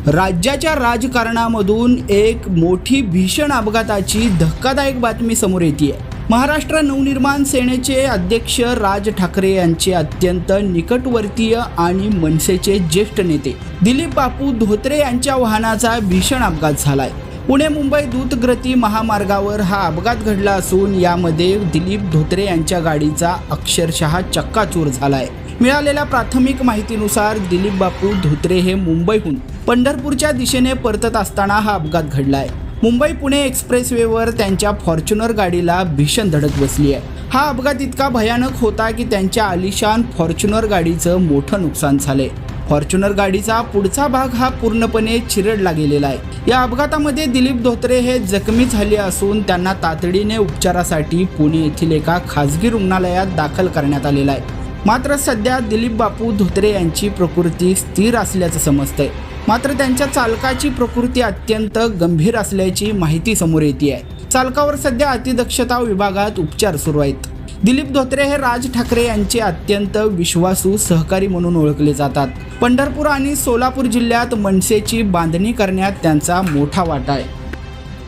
राज्याच्या राजकारणामधून एक मोठी भीषण अपघाताची धक्कादायक बातमी समोर येते। महाराष्ट्र नवनिर्माण सेनेचे अध्यक्ष राज ठाकरे यांचे अत्यंत निकटवर्तीय आणि मनसेचे ज्येष्ठ नेते दिलीप बापू धोत्रे यांच्या वाहनाचा भीषण अपघात झालाय। पुणे मुंबई द्रुतगती महामार्गावर हा अपघात घडला असून यामध्ये दिलीप धोत्रे यांच्या गाडीचा अक्षरशः चक्काचूर झालाय। मिळालेल्या प्राथमिक माहितीनुसार दिलीप बापू धोत्रे हे मुंबईहून पंढरपूरच्या दिशेने परतत असताना हा अपघात घडलाय। मुंबई पुणे एक्सप्रेसवेवर त्यांच्या फॉर्च्युनर गाडीला भीषण धडक बसली आहे। हा अपघात इतका भयानक होता की त्यांच्या आलिशान फॉर्च्युनर गाडीचं मोठं नुकसान झाले। फॉर्च्युनर गाडीचा पुढचा भाग हा पूर्णपणे चिरडला गेलेला आहे। या अपघातामध्ये दिलीप धोत्रे हे जखमी झाले असून त्यांना तातडीने उपचारासाठी पुणे येथील एका खासगी रुग्णालयात दाखल करण्यात आलेला आहे। मात्र सध्या दिलीप बापू धोत्रे यांची प्रकृती स्थिर असल्याचं समजतंय। मात्र त्यांच्या चालकाची प्रकृती अत्यंत गंभीर असल्याची माहिती समोर येते आहे। चालकावर सध्या अतिदक्षता विभागात उपचार सुरू आहेत। दिलीप धोत्रे हे राज ठाकरे यांचे अत्यंत विश्वासू सहकारी म्हणून ओळखले जातात। पंढरपूर आणि सोलापूर जिल्ह्यात मनसेची बांधणी करण्यात त्यांचा मोठा वाटा आहे।